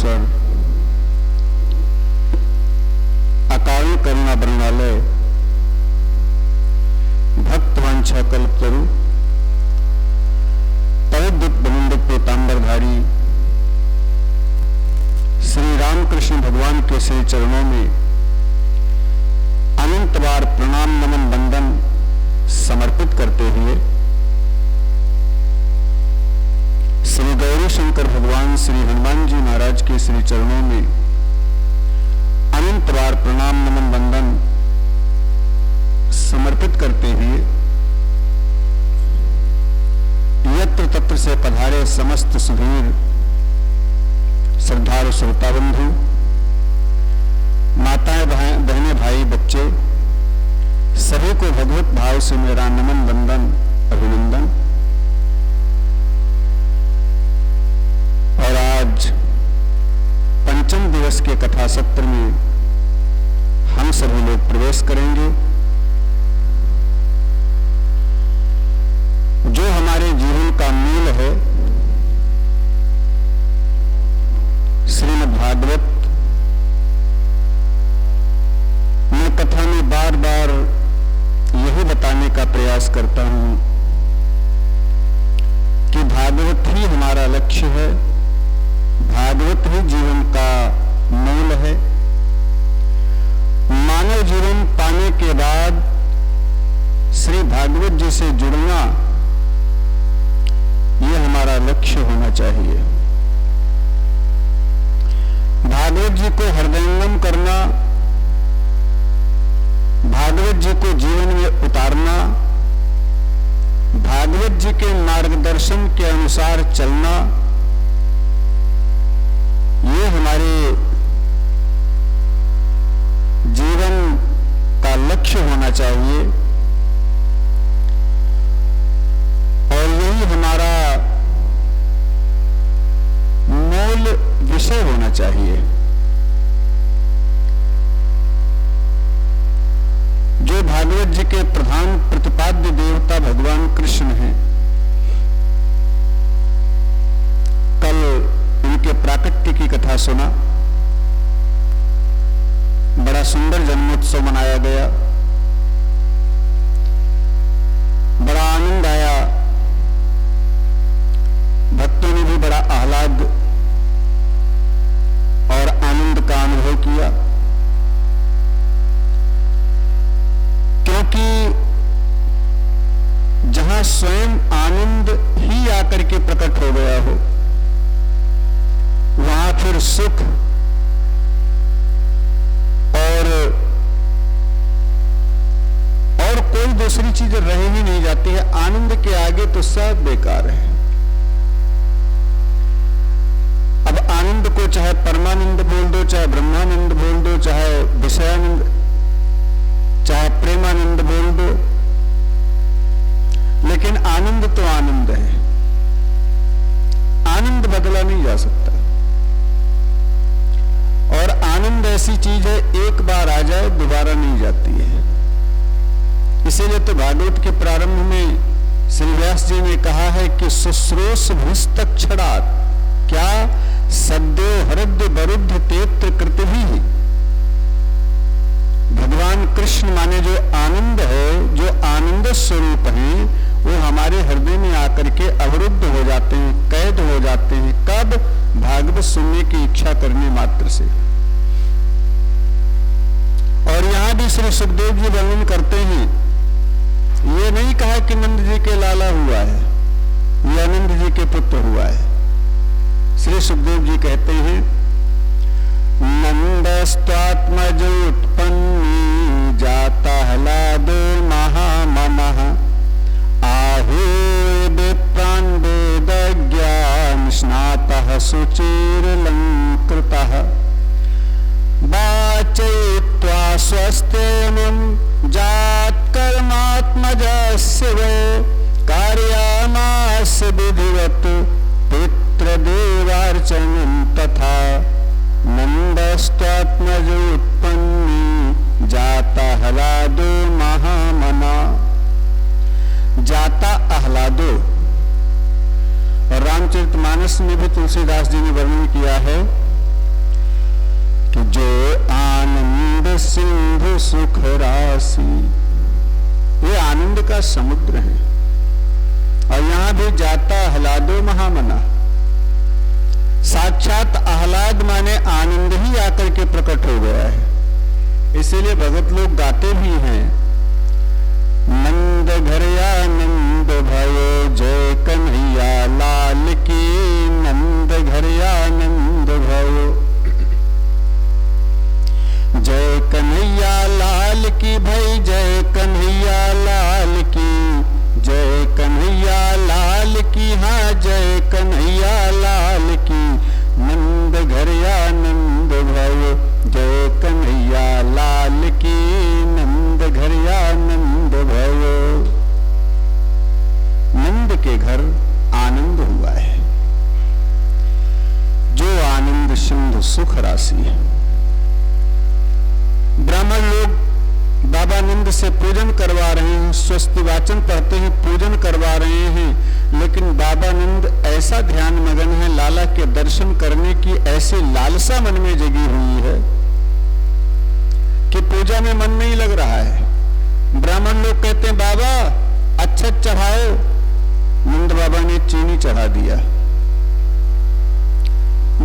परमेश्वर, अकारण करुणा बरणालय, भक्त वांछा कल्पतरु, तवोद्युत बलिंद पीतांबरधारी श्री रामकृष्ण भगवान के श्री चरणों में अनंत बार प्रणाम नमन वंदन समर्पित करते हुए श्री गौरी शंकर भगवान श्री हनुमान जी महाराज के श्री चरणों में अनंत बार प्रणाम नमन वंदन समर्पित करते हुए यत्र तत्र से पधारे समस्त सुधीर श्रद्धालु श्रोता बंधु, माताएं बहनें भाई बच्चे, सभी को भगवत भाव से मेरा नमन वंदन अभिनंदन। और आज पंचम दिवस के कथा सत्र में हम सभी लोग प्रवेश करेंगे। जो हमारे जीवन का मूल है, श्रीमद् भागवत, मैं कथा में बार बार यही बताने का प्रयास करता हूं कि भागवत ही हमारा लक्ष्य है, भागवत ही जीवन का मूल है। मानव जीवन पाने के बाद श्री भागवत जी से जुड़ना ये हमारा लक्ष्य होना चाहिए। भागवत जी को हृदयंगम करना, भागवत जी को जीवन में उतारना, भागवत जी के मार्गदर्शन के अनुसार चलना, ये हमारे जीवन का लक्ष्य होना चाहिए और यही हमारा मूल विषय होना चाहिए। जो भागवत जी के प्रधान प्रतिपाद्य देवता भगवान कृष्ण हैं, कल उनके प्राकट्य की कथा सुना, बड़ा सुंदर जन्मोत्सव मनाया गया, बड़ा आनंद आया, भक्तों ने भी बड़ा आह्लाद और आनंद का अनुभव किया, क्योंकि जहां स्वयं आनंद ही आकर के प्रकट हो गया हो, वहां फिर सुख और कोई दूसरी चीज रह ही नहीं जाती है। आनंद के आगे तो सब बेकार है। अब आनंद को चाहे परमानंद बोल दो, चाहे ब्रह्मानंद बोल दो, चाहे विषयानंद, चाहे प्रेमानंद बोल दो, लेकिन आनंद तो आनंद है। आनंद बदला नहीं जा सकता और आनंद ऐसी चीज है, एक बार आ जाए दोबारा नहीं जाती है। इसीलिए तो भागवत के प्रारंभ में श्री व्यास जी ने कहा है कि शुश्रूष भूस्तक क्षणात्, क्या सद्यो हृदय बरुद्ध तेत्र कृतभि। भगवान कृष्ण माने जो आनंद है, जो आनंद स्वरूप है, वो हमारे हृदय में आकर के अवरुद्ध हो जाते हैं, कैद हो जाते हैं। कब? भागवत सुनने की इच्छा करने मात्र से। और यहां भी श्री सुखदेव जी वर्णन करते हैं, ये नहीं कहा कि नंद जी के लाला हुआ है, ये आनंद जी के पुत्र हुआ है। श्री सुखदेव जी कहते हैं, नंदस्त्वात्मज उत्पन्नी जाता ह्लादो महाममः आहु विप्रान् वेदज्ञान स्नातः शुचिर्लंकृतः वाचयित्वा स्वस्तेनं जात्कर्मात्मजस्य वै कार्यामास विधिवत् पितृदेवार्चनं तथा नंदस्त्वात्मज उत्पन्नी जाता ह्लादो महामना। जाता आह्लादो, और रामचरितमानस में भी तुलसीदास जी ने वर्णन किया है कि जो आनंद सिंधु सुख राशि, ये आनंद का समुद्र है। और यहां भी जाता आह्लादो महामना, साक्षात आह्लाद माने आनंद ही आकर के प्रकट हो गया है। इसीलिए भगत लोग गाते भी हैं, नंद घर आनंद भयो जय कन्हैया लाल की, नंद घर आनंद भयो जय कन्हैया लाल की, भाई जय कन्हैया लाल की, जय कन्हैया लाल की, हाँ जय कन्हैया लाल की, नंद घर आनंद भयो जय कन्हैया लाल की, नंद घर आनंद भयो। नंद के घर आनंद हुआ है, जो आनंद सिंधु सुख राशि है। ब्राह्मण लोग बाबा नंद से पूजन करवा रहे हैं, स्वस्ति वाचन पढ़ते हैं, पूजन करवा रहे हैं, लेकिन बाबा नंद ऐसा ध्यान मगन है, लाला के दर्शन करने की ऐसी लालसा मन में जगी हुई है कि पूजा में मन नहीं लग रहा है। ब्राह्मण लोग कहते हैं बाबा अक्षत चढ़ाओ, नंद बाबा ने चीनी चढ़ा दिया।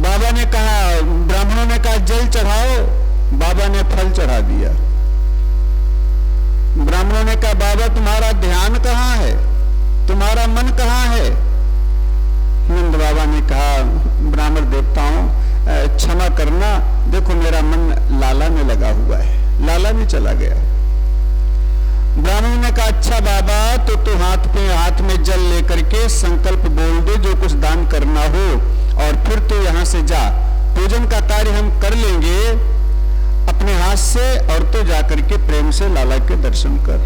बाबा ने कहा, ब्राह्मणों ने कहा जल चढ़ाओ, बाबा ने फल चढ़ा दिया। ब्राह्मणों ने कहा बाबा तुम्हारा ध्यान कहाँ है, तुम्हारा मन कहाँ है? नंद बाबा ने कहा ब्राह्मण देवताओं क्षमा करना, देखो मेरा मन लाला में लगा हुआ है, लाला में चला गया। ब्राह्मण ने कहा अच्छा बाबा तो तू हाथ में जल लेकर के संकल्प बोल दे जो कुछ दान करना हो, और फिर तू यहां से जा, पूजन का कार्य हम कर लेंगे अपने हाथ से, और तो जाकर के प्रेम से लाला के दर्शन कर।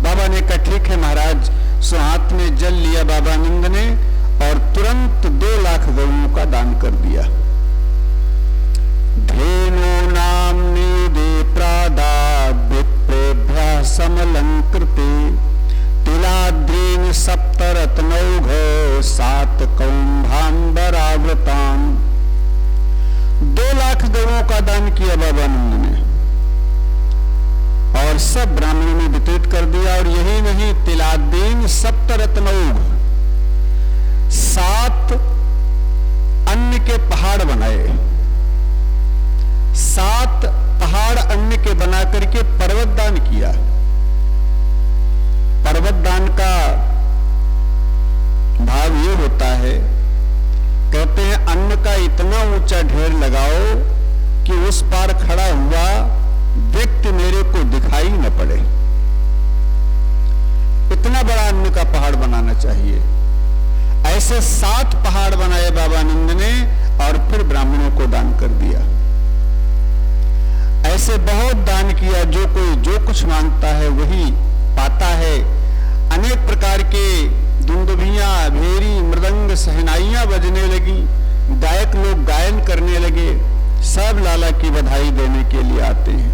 बाबा ने कहा ठीक है महाराज। सो हाथ में जल लिया बाबा नंद ने और तुरंत 2 लाख गौओं का दान कर दिया। धेनु नाम्नि दे प्रादा विप्रेभ्यः समलंकृते, तिलाद्रीन् सप्तरत्नौघ 7 कौम्भाम्बरावृतान्। 2 लाख गौओं का दान किया बाबा नंद ने और सब ब्राह्मणों ने वितरित कर दिया। और यही नहीं, तिलादीन सप्तरत्नौघ 7 अन्न के पहाड़ बनाए, 7 पहाड़ अन्न के बना करके पर्वत दान किया। पर्वत दान का भाव ये होता है, कहते हैं अन्न का इतना ऊंचा ढेर लगाओ कि उस पार खड़ा हुआ व्यक्ति मेरे को दिखाई न पड़े, इतना बड़ा अन्न का पहाड़ बनाना चाहिए। ऐसे 7 पहाड़ बनाए बाबा नंद ने और फिर ब्राह्मणों को दान कर दिया। ऐसे बहुत दान किया, जो कोई जो कुछ मांगता है वही पाता है। अनेक प्रकार के दुंदुभियां, भेरी, मृदंग, सहनाइयां बजने लगी, गायक लोग गायन करने लगे, सब लाला की बधाई देने के लिए आते हैं।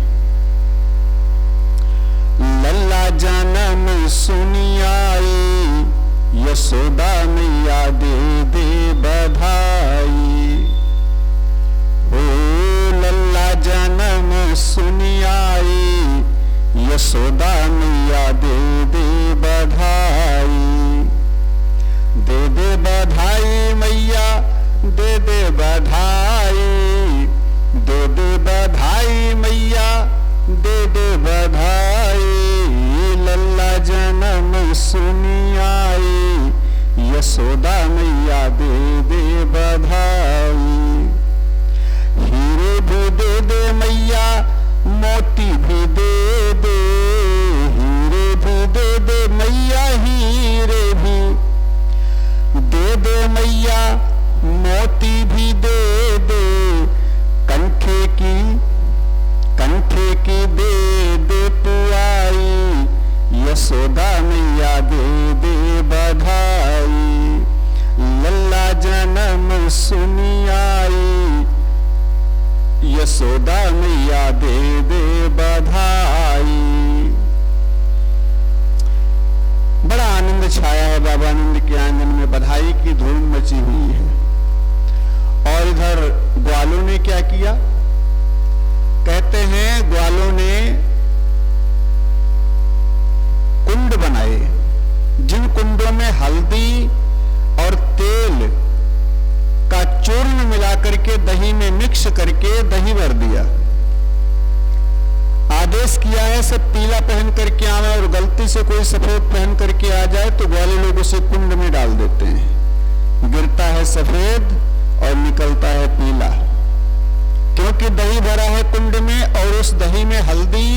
लल्ला जनम सुनी आई, यशोदा मैया दे दे बधाई। हो लल्ला जनम सुनी आई, यशोदा मैया दे दे बधाई। दे दे बधाई मैया, दे दे बधाई, दे दे बधाई मैया, दे दे बधाई। लल्ला जनम सुनी आई, यशोदा मैया दे दे बधाई। हीरे भी दे दे मैया, मोती भी दे दे, हीरे भी दे दे मैया, हीरे भी दे दे मैया, मोती भी दे दे। कंठे की दे दे पुआई, यशोदा मैया दे दे बधाई। लल्ला जनम सुनी आई, यशोदा मैया दे दे बधाई। बड़ा आनंद छाया है बाबा नंद के आंगन में, बधाई की धूम मची हुई है। और इधर ग्वालों ने क्या किया, करके दही भर दिया। आदेश किया है सब पीला पहन करके आवे, और गलती से कोई सफेद पहन करके आ जाए तो ग्वाले लोग उसे कुंड में डाल देते हैं। गिरता है सफेद और निकलता है पीला, क्योंकि दही भरा है कुंड में और उस दही में हल्दी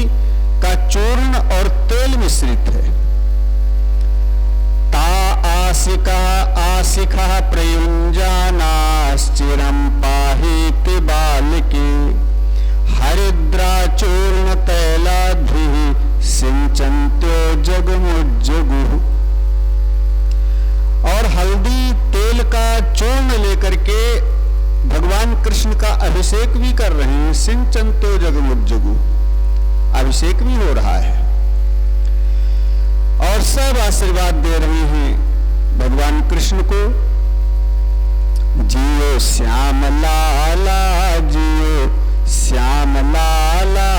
का चूर्ण और तेल मिश्रित है। ता आसिका प्रयुञ्जानाश्चिरं पाहीति बालिके हरिद्रा चूर्ण तैलाद्भिः सिंचन्त्यो जगमुज्जगुः। और हल्दी तेल का चूर्ण लेकर के भगवान कृष्ण का अभिषेक भी कर रहे हैं। सिंचन्त्यो जगमुज्जगुः, अभिषेक भी हो रहा है और सब आशीर्वाद दे रहे हैं भगवान कृष्ण को। जियो श्याम लाला, जियो श्याम लाला,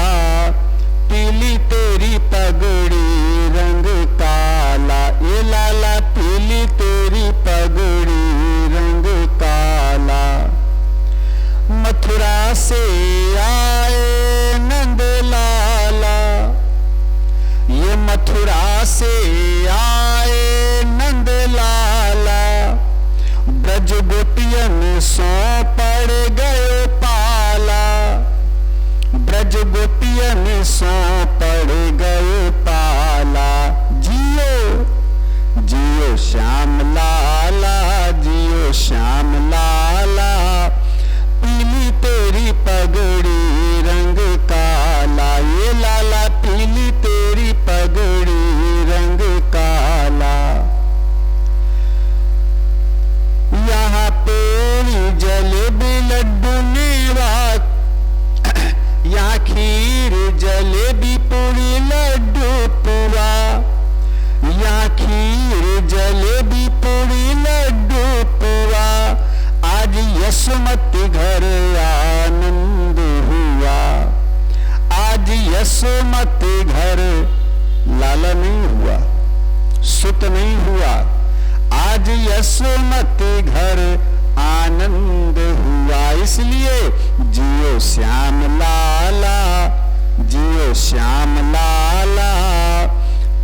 पीली तेरी पगड़ी रंग काला। ये लाला पीली तेरी पगड़ी रंग काला। मथुरा से आए नंद लाला, ये मथुरा से आए नंद लाला। ब्रज गोपियन सो पड़ गए पाला, ब्रज गोपियन सो पड़ गए पाला। जियो जियो श्याम लाला, जियो श्याम लाला, पीली तेरी पगड़ी रंग काला। ये लाला पीली तेरी पगड़ी रंग काला। यहाँ पूरी जलेबी लड्डू मेवा, यहाँ खीर जलेबी पूरी लड्डू पुआ। यहाँ खीर जलेबी पूरी लड्डू पुआ। आज यशोमती घर आनंद हुआ, आज यशोमती घर लाला नहीं हुआ, सुत नहीं हुआ, आज यशोमती घर आनंद हुआ। इसलिए जियो श्याम लाला, जियो श्याम लाला,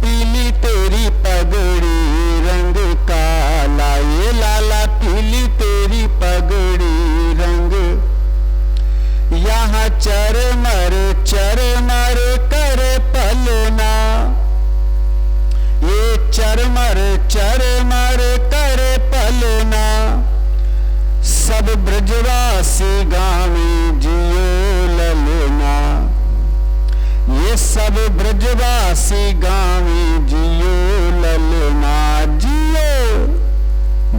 पीली तेरी पगड़ी रंग काला। ये लाला पीली तेरी पगड़ी रंग। यहाँ चरमर चरमर कर पलना, ये चरमर चरमर कर पलना। सब ब्रजवासी गावे जियो ललना, ये सब ब्रजवासी गावे जियो ललना। जियो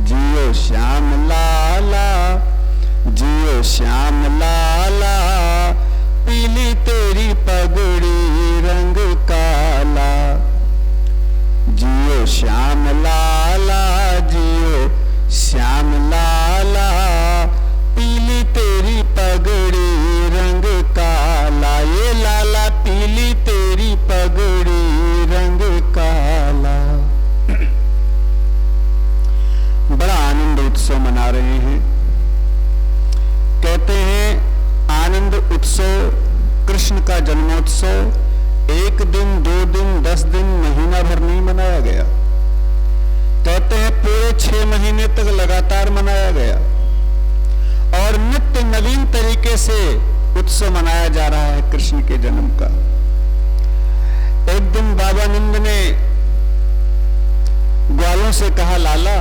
जियो श्याम लाला, जियो श्याम लाला, पीली तेरी पगड़ी रंग काला। जियो श्याम लाला, जियो श्याम लाला, पीली तेरी पगड़ी रंग काला। ये लाला पीली तेरी पगड़ी रंग काला। बड़ा आनंद उत्सव मना रहे हैं। कहते हैं आनंद उत्सव, कृष्ण का जन्मोत्सव 1 दिन 2 दिन 10 दिन महीना भर नहीं मनाया गया। कहते हैं पूरे 6 महीने तक लगातार मनाया गया और नित्य नवीन तरीके से उत्सव मनाया जा रहा है कृष्ण के जन्म का। एक दिन बाबा नंद ने ग्वालों से कहा, लाला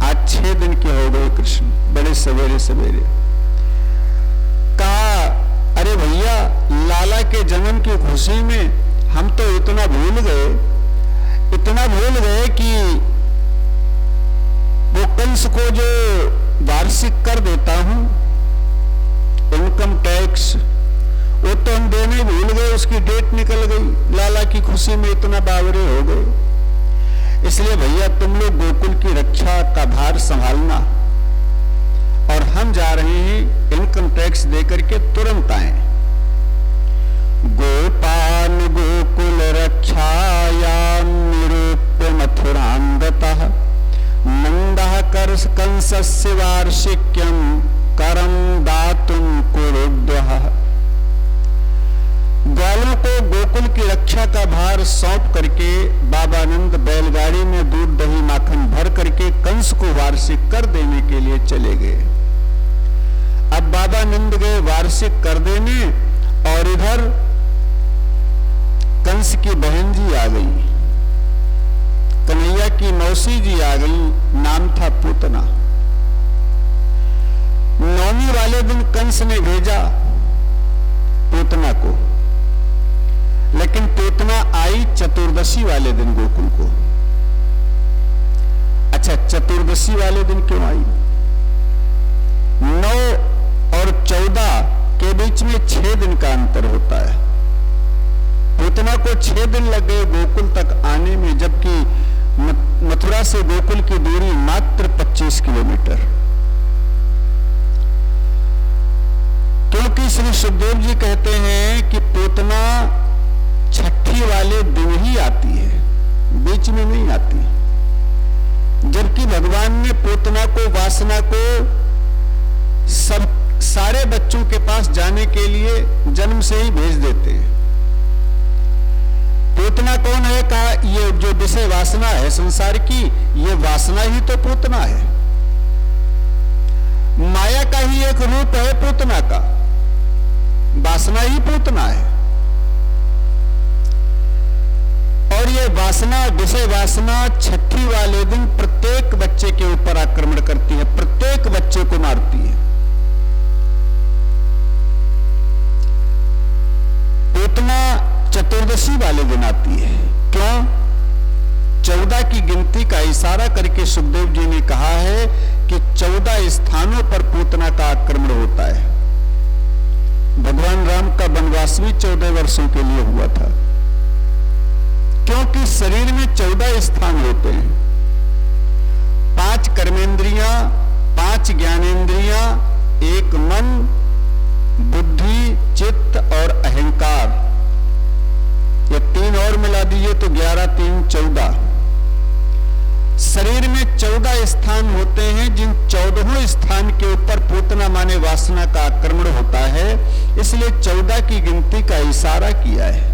आज 6 दिन के हो गए कृष्ण, बड़े सवेरे सवेरे। कहा, अरे भैया लाला के जन्म की खुशी में हम तो इतना भूल गए कि वो कंस को जो वार्षिक कर देता हूं इनकम टैक्स, वो तो हम देने भूल गए, उसकी डेट निकल गई। लाला की खुशी में इतना बावरे हो गए। इसलिए भैया तुम लोग गोकुल की रक्षा का भार संभालना और हम जा रहे हैं इनकम टैक्स देकर के तुरंत आए। गोपान गोकुल रक्षायां निरूप्य मथुरां गतः नंदः कंसस्य वार्षिक्यं करम दातुम कुरुद्वः। ग्वालों को गोकुल की रक्षा का भार सौंप करके बाबा नंद बैलगाड़ी में दूध दही माखन भर करके कंस को वार्षिक कर देने के लिए चले गए। अब बाबा नंद गए वार्षिक कर देने और इधर कंस की बहन जी आ गई, कन्हैया की मौसी जी आ गई, नाम था पूतना। नौमी वाले दिन कंस ने भेजा पूतना को, लेकिन पूतना आई चतुर्दशी वाले दिन गोकुल को। अच्छा, चतुर्दशी वाले दिन क्यों आई? 9 और 14 के बीच में 6 दिन का अंतर होता है। पूतना को 6 दिन लग गए गोकुल तक आने में, जबकि मथुरा से गोकुल की दूरी मात्र 25 किलोमीटर। क्योंकि श्री सुखदेव जी कहते हैं कि पूतना छठी वाले दिन ही आती है, बीच में नहीं आती। जबकि भगवान ने पूतना को, वासना को सब सारे बच्चों के पास जाने के लिए जन्म से ही भेज देते हैं। पूतना कौन है? कहा ये जो विषय वासना है संसार की, ये वासना ही तो पूतना है। माया का ही एक रूप है पूतना का, वासना ही पूतना है। और ये वासना, विषय वासना छठी वाले दिन प्रत्येक बच्चे के ऊपर आक्रमण करती है, प्रत्येक बच्चे को मारती है। पूतना चतुर्दशी वाले दिन आती है। क्यों? 14 की गिनती का इशारा करके सुखदेव जी ने कहा है कि 14 स्थानों पर पूतना का आक्रमण होता है। भगवान राम का वनवास भी 14 वर्षों के लिए हुआ था, क्योंकि शरीर में 14 स्थान होते हैं। 5 कर्मेंद्रियां, 5 ज्ञानेंद्रियां, 1 मन, बुद्धि, चित्त और अहंकार, ये 3 और मिला दीजिए तो 11, 3, 14। शरीर में 14 स्थान होते हैं, जिन 14 स्थान के ऊपर पूतना माने वासना का आक्रमण होता है, इसलिए 14 की गिनती का इशारा किया है।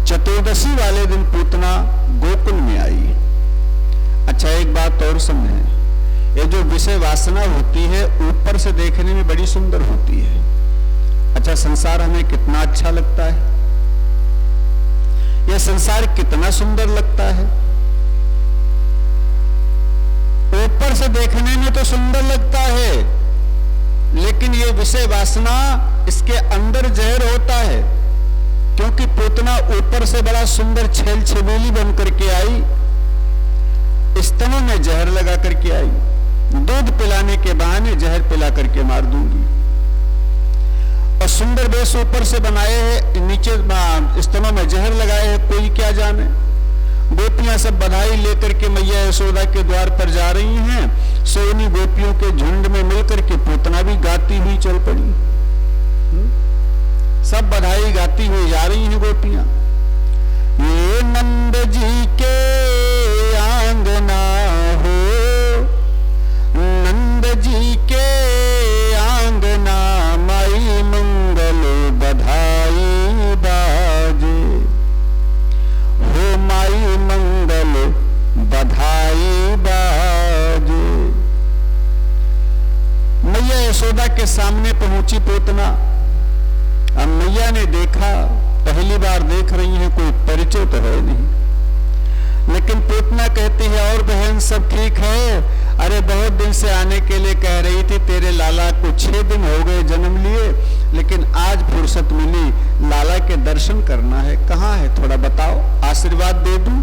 चतुर्दशी वाले दिन पूतना गोकुल में आई। अच्छा, एक बात और समझें, ये जो विषय वासना होती है ऊपर से देखने में बड़ी सुंदर होती है। अच्छा, संसार हमें कितना अच्छा लगता है, यह संसार कितना सुंदर लगता है। ऊपर से देखने में तो सुंदर लगता है, लेकिन ये विषय वासना, इसके अंदर जहर होता है। क्योंकि पूतना ऊपर से बड़ा सुंदर छेल छबीली बन करके आई, स्तनों में जहर लगा करके आई। दूध पिलाने के बहाने जहर पिला करके मार दूंगी। और सुंदर वेश ऊपर से बनाए हैं, नीचे स्तनों में जहर लगाए हैं, कोई क्या जाने। गोपियां सब बधाई लेकर के मैया यशोदा के द्वार पर जा रही हैं। सोनी गोपियों के झुंड में मिलकर के पूतना भी गाती हुई चल पड़ी। सब बधाई गाती हुई जा रही हैं गोपियां। ये नंद जी के आंगना हो, नंद जी के आंगना माई मंगल बधाई बाजे हो, माई मंगल बधाई बाजे। मैया यशोदा के सामने पहुंची पूतना। अब मैया ने देखा, पहली बार देख रही है, कोई परिचय तो है नहीं, लेकिन पूतना कहती है और बहन सब ठीक है? अरे बहुत दिन से आने के लिए कह रही थी, तेरे लाला को 6 दिन हो गए जन्म लिए, लेकिन आज फुर्सत मिली, लाला के दर्शन करना है। कहाँ है, थोड़ा बताओ, आशीर्वाद दे दूं।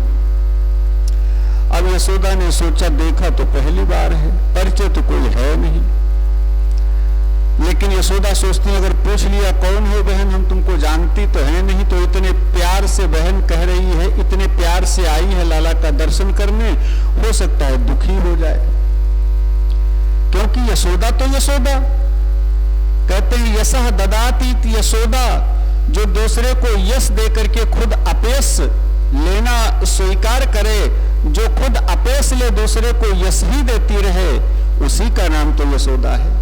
अब यशोदा ने सोचा, देखा तो पहली बार है, परिचय तो कोई है नहीं। लेकिन यशोदा सोचती है, अगर पूछ लिया कौन हो बहन, हम तुमको जानती तो है नहीं, तो इतने प्यार से बहन कह रही है, इतने प्यार से आई है लाला का दर्शन करने, हो सकता है दुखी हो जाए। क्योंकि यशोदा तो यशोदा, कहते हैं यशः ददाति यशोदा, जो दूसरे को यश दे करके खुद अपयश लेना स्वीकार करे, जो खुद अपयश ले दूसरे को यश ही देती रहे, उसी का नाम तो यशोदा है।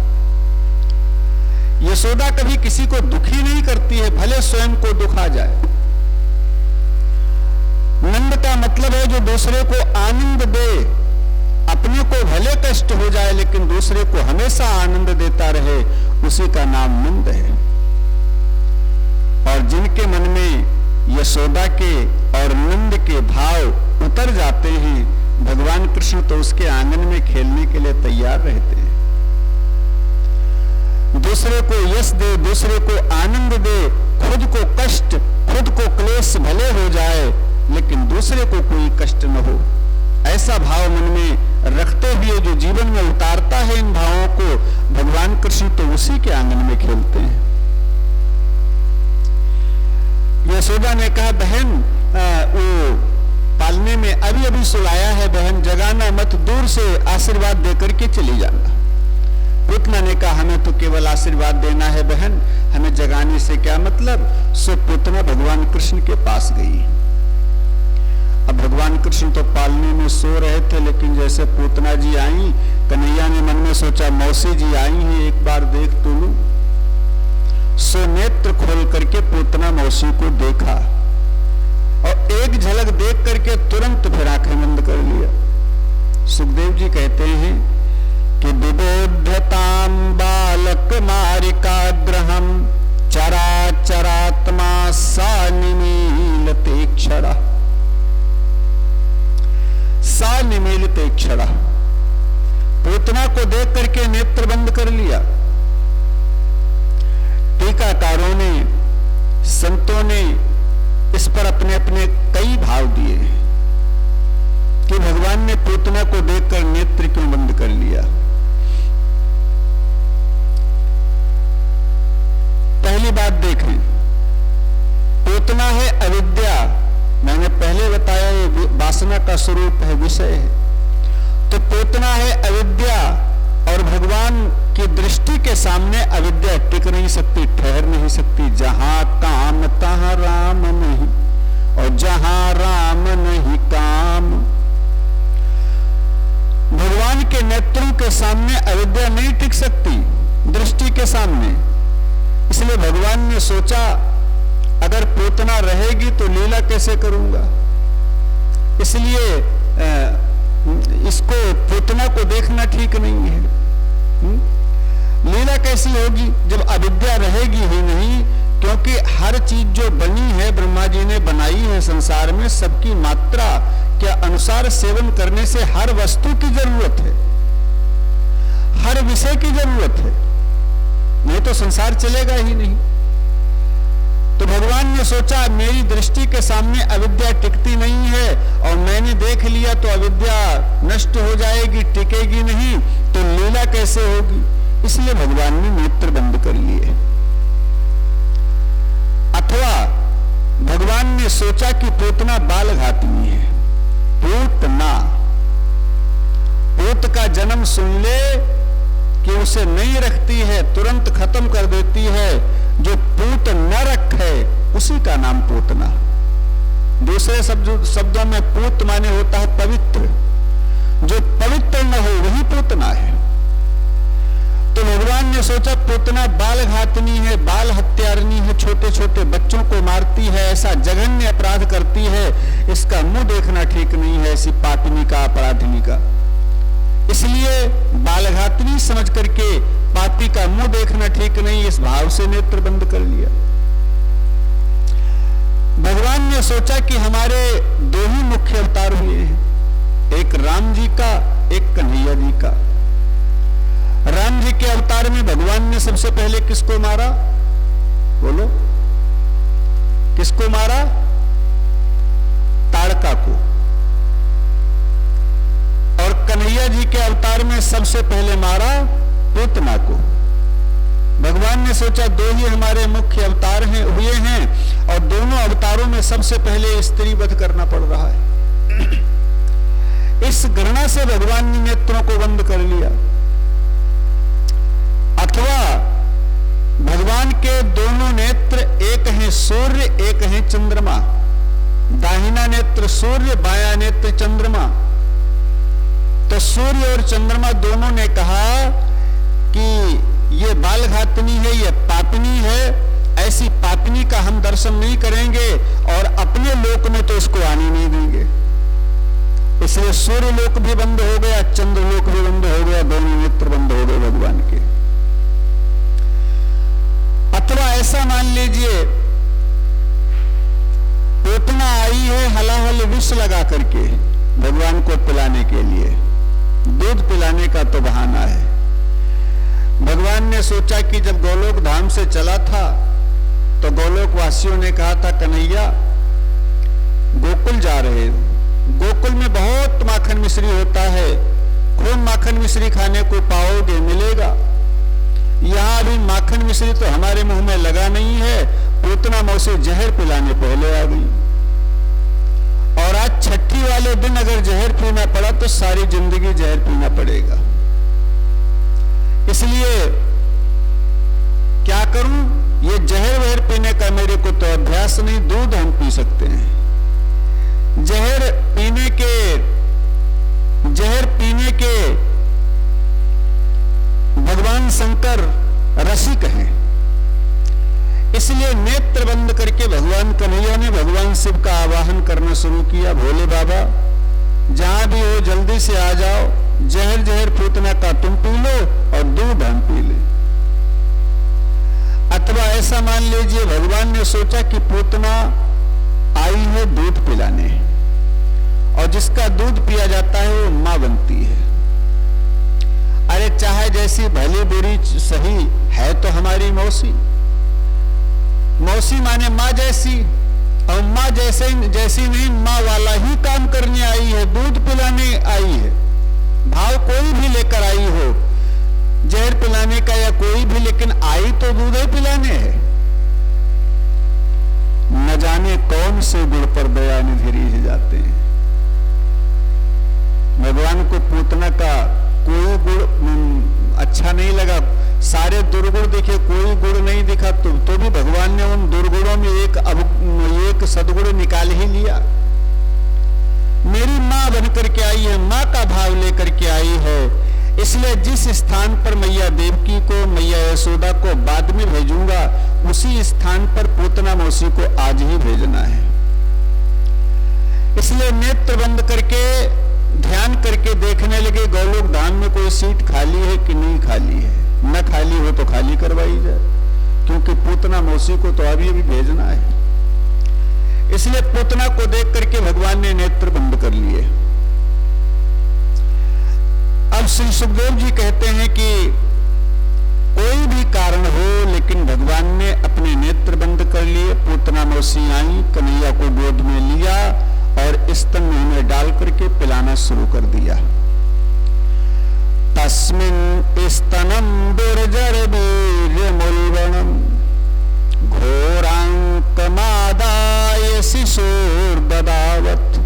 यशोदा कभी किसी को दुखी नहीं करती है, भले स्वयं को दुख आ जाए। नंद का मतलब है जो दूसरे को आनंद दे, अपने को भले कष्ट हो जाए लेकिन दूसरे को हमेशा आनंद देता रहे, उसी का नाम नंद है। और जिनके मन में यशोदा के और नंद के भाव उतर जाते हैं, भगवान कृष्ण तो उसके आंगन में खेलने के लिए तैयार रहते हैं। दूसरे को यश दे, दूसरे को आनंद दे, खुद को कष्ट, खुद को क्लेश भले हो जाए लेकिन दूसरे को कोई कष्ट न हो, ऐसा भाव मन में रखते हुए जो जीवन में उतारता है इन भावों को, भगवान कृष्ण तो उसी के आंगन में खेलते हैं। यशोदा ने कहा, बहन वो पालने में अभी अभी सुलाया है, बहन जगाना मत, दूर से आशीर्वाद देकर के चली जाना। पुतना ने कहा, हमें तो केवल आशीर्वाद देना है बहन, हमें जगाने से क्या मतलब। सो पुतना भगवान कृष्ण के पास गई। अब भगवान कृष्ण तो पालने में सो रहे थे, लेकिन जैसे पूतना जी आई, कन्हैया ने मन में सोचा मौसी जी आई हैं, एक बार देख तो लूं। सो नेत्र खोल करके पूतना मौसी को देखा और एक झलक देख करके तुरंत फिर आंखें बंद कर लिया। सुखदेव जी कहते हैं कि विबोध्यताम बालक मारिकाग्रहम चराचरात्मा सा निमीलते क्षरा, सा निमीलते क्षरा। पूतना को देख करके नेत्र बंद कर लिया। टीकाकारों ने, संतों ने इस पर अपने अपने कई भाव दिए कि भगवान ने पूतना को देखकर नेत्र क्यों बंद कर लिया। पहली बात देखें, पूतना है अविद्या, मैंने पहले बताया ये वासना का स्वरूप है, विषय है। तो पूतना है अविद्या और भगवान की दृष्टि के सामने अविद्या टिक नहीं सकती, ठहर नहीं सकती। जहां काम तहां राम नहीं और जहां राम नहीं काम। भगवान के नेत्रों के सामने अविद्या नहीं टिक सकती, दृष्टि के सामने। इसलिए भगवान ने सोचा अगर पूतना रहेगी तो लीला कैसे करूंगा, इसलिए इसको पूतना को देखना ठीक नहीं है। लीला कैसी होगी जब अविद्या रहेगी ही नहीं, क्योंकि हर चीज जो बनी है ब्रह्मा जी ने बनाई है संसार में, सबकी मात्रा के अनुसार सेवन करने से हर वस्तु की जरूरत है, हर विषय की जरूरत है, नहीं तो संसार चलेगा ही नहीं। तो भगवान ने सोचा मेरी दृष्टि के सामने अविद्या टिकती नहीं है और मैंने देख लिया तो अविद्या नष्ट हो जाएगी, टिकेगी नहीं, तो लीला कैसे होगी। इसलिए भगवान ने नेत्र बंद कर लिए। अथवा भगवान ने सोचा कि पूतना बाल घातनी है, पूतना, पूत का जन्म सुन ले कि उसे नहीं रखती है, तुरंत खत्म कर देती है। जो पूत न रखे उसी का नाम पूतना। दूसरे शब्दों में पूत माने होता है पवित्र, जो पवित्र न हो वही पूतना है। तो भगवान ने सोचा पूतना बाल घातनी है, बाल हत्यारनी है, छोटे छोटे बच्चों को मारती है, ऐसा जघन्य अपराध करती है, इसका मुंह देखना ठीक नहीं है, ऐसी पापिनी का, अपराधिनी का। इसलिए बालघातनी समझ करके पापी का मुंह देखना ठीक नहीं, इस भाव से नेत्र बंद कर लिया। भगवान ने सोचा कि हमारे दो ही मुख्य अवतार हुए हैं, एक राम जी का, एक कन्हैया जी का। राम जी के अवतार में भगवान ने सबसे पहले किसको मारा, बोलो किसको मारा? ताड़का को। और कन्हैया जी के अवतार में सबसे पहले मारा पूतना को। भगवान ने सोचा दो ही हमारे मुख्य अवतार हुए हैं और दोनों अवतारों में सबसे पहले स्त्री वध करना पड़ रहा है। इस घृणा से भगवान ने नेत्रों को बंद कर लिया। अथवा भगवान के दोनों नेत्र, एक है सूर्य, एक है चंद्रमा। दाहिना नेत्र सूर्य, बायां नेत्र चंद्रमा। तो सूर्य और चंद्रमा दोनों ने कहा कि ये बालघातनी है, ये पापिनी है, ऐसी पापिनी का हम दर्शन नहीं करेंगे और अपने लोक में तो इसको आने नहीं देंगे। इसलिए सूर्य लोक भी बंद हो गया, चंद्र लोक भी बंद हो गया, दोनों नेत्र बंद हो गए भगवान के। अथवा ऐसा मान लीजिए पूतना आई है हलाहल विष लगा करके भगवान को पिलाने के लिए, दूध पिलाने का तो बहाना है। भगवान ने सोचा कि जब गोलोक धाम से चला था तो गोलोक वासियों ने कहा था कन्हैया गोकुल जा रहे हो, गोकुल में बहुत माखन मिश्री होता है, खूब माखन मिश्री खाने को पाओगे, मिलेगा। यहां अभी माखन मिश्री तो हमारे मुंह में लगा नहीं है, पूतना मौसी जहर पिलाने पहले आ गई। और आज छठी वाले दिन अगर जहर पीना पड़ा तो सारी जिंदगी जहर पीना पड़ेगा। इसलिए क्या करूं, ये जहर वहर पीने का मेरे को तो अभ्यास नहीं, दूध हम पी सकते हैं। जहर पीने के भगवान शंकर रसिक हैं। इसलिए नेत्र बंद करके भगवान कन्हैया ने भगवान शिव का आवाहन करना शुरू किया। भोले बाबा जहां भी हो जल्दी से आ जाओ, जहर जहर पूतना का तुम पी लो और दूध हम पी ले। अथवा ऐसा मान लीजिए भगवान ने सोचा कि पूतना आई है दूध पिलाने, और जिसका दूध पिया जाता है वो मां बनती है। अरे चाहे जैसी भली बुरी सही है तो हमारी मौसी, मौसी माने मां जैसी, और मां जैसी नहीं, मां वाला ही काम करने आई है, दूध पिलाने आई है। भाव कोई भी लेकर आई हो, जहर पिलाने का या कोई भी, लेकिन आई तो दूध ही पिलाने है। न जाने कौन से गुण पर दया निधि रीझ जाते हैं। भगवान को पूतना का कोई गुण अच्छा नहीं लगा, सारे दुर्गुण दिखे, कोई गुण नहीं दिखा, तो भी भगवान ने उन दुर्गुणों में एक सद्गुण निकाल ही लिया। मेरी मां बनकर के आई है, मां का भाव लेकर के आई है, इसलिए जिस स्थान पर मैया देवकी को, मैया यशोदा को बाद में भेजूंगा, उसी स्थान पर पूतना मौसी को आज ही भेजना है। इसलिए नेत्र बंद करके ध्यान करके देखने लगे गोलोक धाम में कोई सीट खाली है कि नहीं खाली है। न खाली हो तो खाली करवाई जाए, क्योंकि पूतना मौसी को तो अभी भेजना है। इसलिए पूतना को देख करके भगवान ने नेत्र बंद कर लिए। अब श्री सुखदेव जी कहते हैं कि कोई भी कारण हो, लेकिन भगवान ने अपने नेत्र बंद कर लिए। पूतना मौसी आई, कन्हैया को गोद में लिया और स्तन में डाल करके पिलाना शुरू कर दिया। तस्मिन् स्तनम दुर्जर वीर्यमुल्बणम घोरांकमादाय शिशुर्ददावत्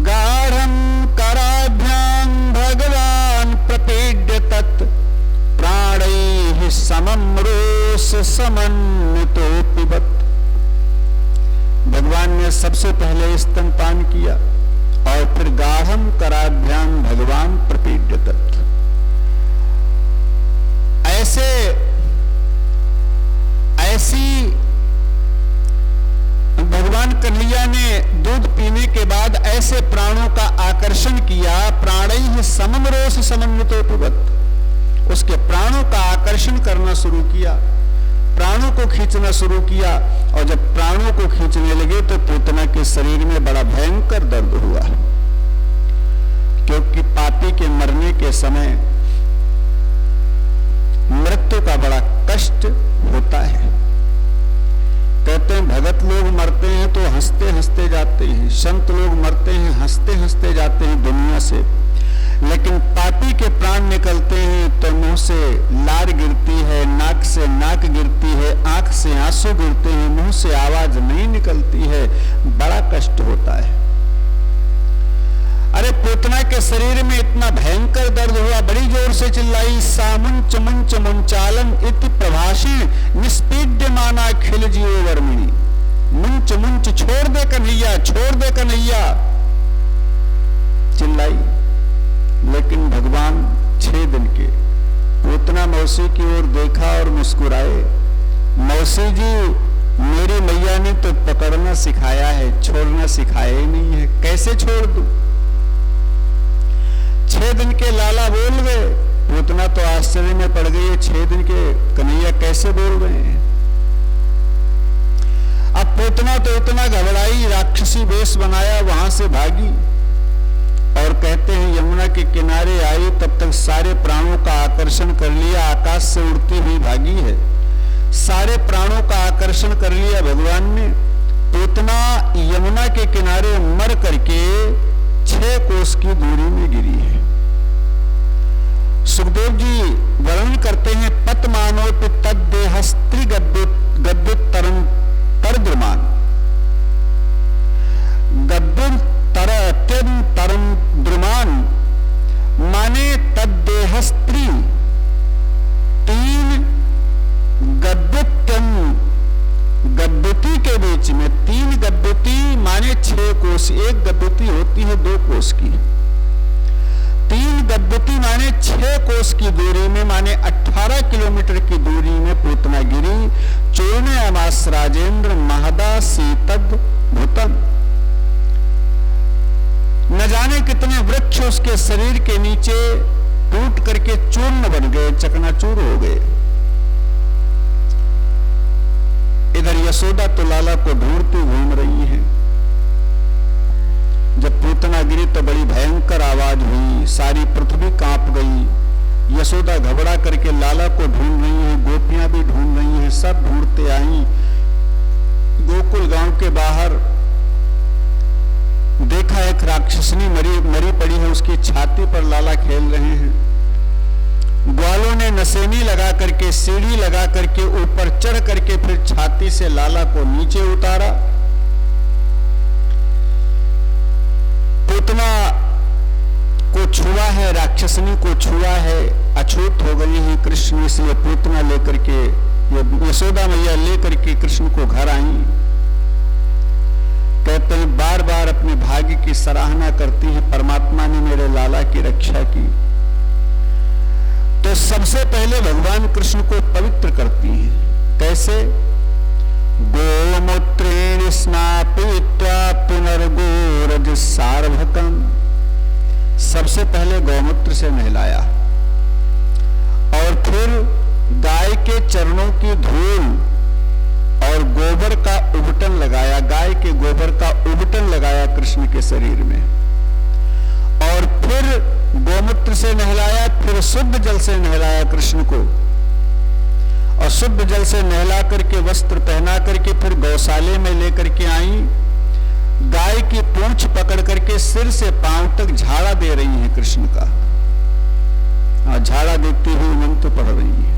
गाढ़ं कराभ्यां भगवान प्रपीड्य तत् प्राणैः समं रोष समन्वितो पिबत्। भगवान ने सबसे पहले स्तनपान किया और फिर गाढ़ं कराभ्याम भगवान प्रपीड्य तत्। ऐसी भगवान कन्हैया ने दूध पीने के बाद ऐसे प्राणों का आकर्षण किया, प्राणैः समं रोष समन्वितो पिबत्। उसके प्राणों का आकर्षण करना शुरू किया, प्राणों को खींचना शुरू किया, और जब प्राणों को खींचने लगे तो पूतना के शरीर में बड़ा भयंकर दर्द हुआ, क्योंकि पापी के मरने के समय मृत्यु का बड़ा कष्ट होता है। कहते हैं भगत लोग मरते हैं तो हंसते हंसते जाते हैं, संत लोग मरते हैं हंसते हंसते जाते हैं दुनिया से, लेकिन पापी के प्राण निकलते हैं तो मुंह से लार गिरती है, नाक से नाक गिरती है, आंख से आंसू गिरते हैं, मुंह से आवाज नहीं निकलती है, बड़ा कष्ट होता है। अरे पूतना के शरीर में इतना भयंकर दर्द हुआ, बड़ी जोर से चिल्लाई, सामुंच मुंच मुंचालन इति प्रभाषे निष्पीड्यमाना खिल जीव वर्मिणी। मुंच मुंच छोड़ दे कन्हैया, छोड़ दे कन्हैया, चिल्लाई। लेकिन भगवान 6 दिन के पूतना मौसी की ओर देखा और मुस्कुराए। मौसी जी, मेरी मैया ने तो पकड़ना सिखाया है, छोड़ना सिखाया ही नहीं है, कैसे छोड़ दूं? 6 दिन के लाला बोल गए। पूतना तो आश्चर्य में पड़ गई है, 6 दिन के कन्हैया कैसे बोल रहे हैं? अब पूतना तो इतना घबराई, राक्षसी वेश बनाया, वहां से भागी और कहते हैं यमुना के किनारे आई, तब तक सारे प्राणों का आकर्षण कर लिया, आकाश से उड़ती हुई भागी है, सारे प्राणों का आकर्षण कर लिया भगवान ने। पूतना यमुना के किनारे मर करके 6 कोस की दूरी में गिरी है। सुखदेव जी वर्णन करते हैं, पतमानोपि तद्देहस्त्री गद्युत्तरं तरद्रुमान, गद्युत्तरं द्रुमान माने तद्देहस्त्री 3 गद्युति के बीच में 3 गद्युति माने 6 कोस, 1 गद्युति होती है 2 कोस की, 3 गद्युति माने 6 कोस की दूरी में, माने 18 किलोमीटर की दूरी में पूतना गिरी। चूर्ण अमास राजेंद्र महदा सीतद भूतम, न जाने कितने वृक्ष उसके शरीर के नीचे टूट करके चूर्ण बन गए, चकनाचूर हो गए। इधर यशोदा तो लाला को ढूंढती घूम रही है। जब पूतना गिरी तो बड़ी भयंकर आवाज हुई, सारी पृथ्वी कांप गई। यशोदा घबरा करके लाला को ढूंढ रही है, गोपियां भी ढूंढ रही हैं, सब ढूंढते आई। गोकुल गांव के बाहर देखा एक राक्षसनी मरी पड़ी है, उसकी छाती पर लाला खेल रहे हैं। ग्वालों ने नसेनी लगा करके, सीढ़ी लगा करके ऊपर चढ़ करके फिर छाती से लाला को नीचे उतारा। पूतना को छुआ है, राक्षसनी को छुआ है, अछूत हो गई है कृष्ण, इसलिए पूतना लेकर के, यशोदा मैया लेकर के कृष्ण को घर आई। कहते हैं बार बार अपने भाग्य की सराहना करती है, परमात्मा ने मेरे लाला की रक्षा की। तो सबसे पहले भगवान कृष्ण को पवित्र करती हैं। कैसे? गोमूत्रेण स्नापयित्वा पुनर्गोरज सार्वभकम, सबसे पहले गौमूत्र से नहलाया और फिर गाय के चरणों की धूल और गोबर का उबटन लगाया, गाय के गोबर का उबटन लगाया कृष्ण के शरीर में, और फिर गोमूत्र से नहलाया, फिर शुद्ध जल से नहलाया कृष्ण को, और शुद्ध जल से नहला करके वस्त्र पहना करके फिर गौशाले में लेकर के आई। गाय की पूंछ पकड़ करके सिर से पांव तक झाड़ा दे रही है कृष्ण का, और झाड़ा देती हुई मंत्र पढ़ रही है।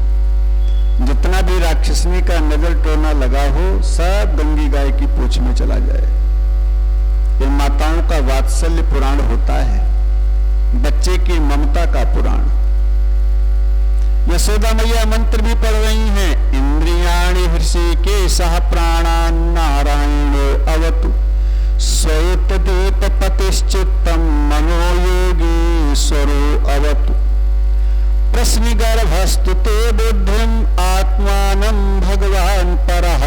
जितना भी राक्षसनी का नजर टोना लगा हो, सब गंगी गाय की पूंछ में चला जाए। ये माताओं का वात्सल्य पुराण होता है, बच्चे की ममता का पुराण। यशोदा मैया मंत्र भी पढ़ रही हैं, इंद्रियाणि हृषिकेशः प्राणान् नारायणो अवतु श्वेत दीप पतिश्चित्तम मनोयोगीश्वरो अवतु प्रश्निगर्भस्तु ते बुद्धिम आत्मानं भगवान् परः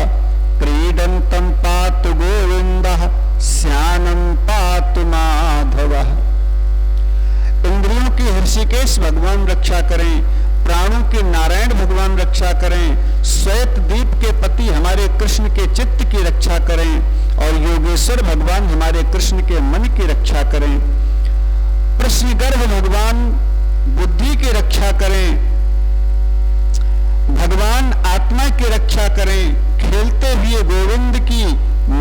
क्रीडन्तं पातु गोविन्दः श्यानं पातु माधवः। इंद्रियों की हृषिकेश भगवान रक्षा करें, प्राणों के नारायण भगवान रक्षा करें, श्वेत दीप के पति हमारे कृष्ण के चित्त की रक्षा करें, और योगेश्वर भगवान हमारे कृष्ण के मन की रक्षा करें। प्रश्नगर्भ भगवान बुद्धि की रक्षा करें, भगवान आत्मा की रक्षा करें, खेलते हुए गोविंद की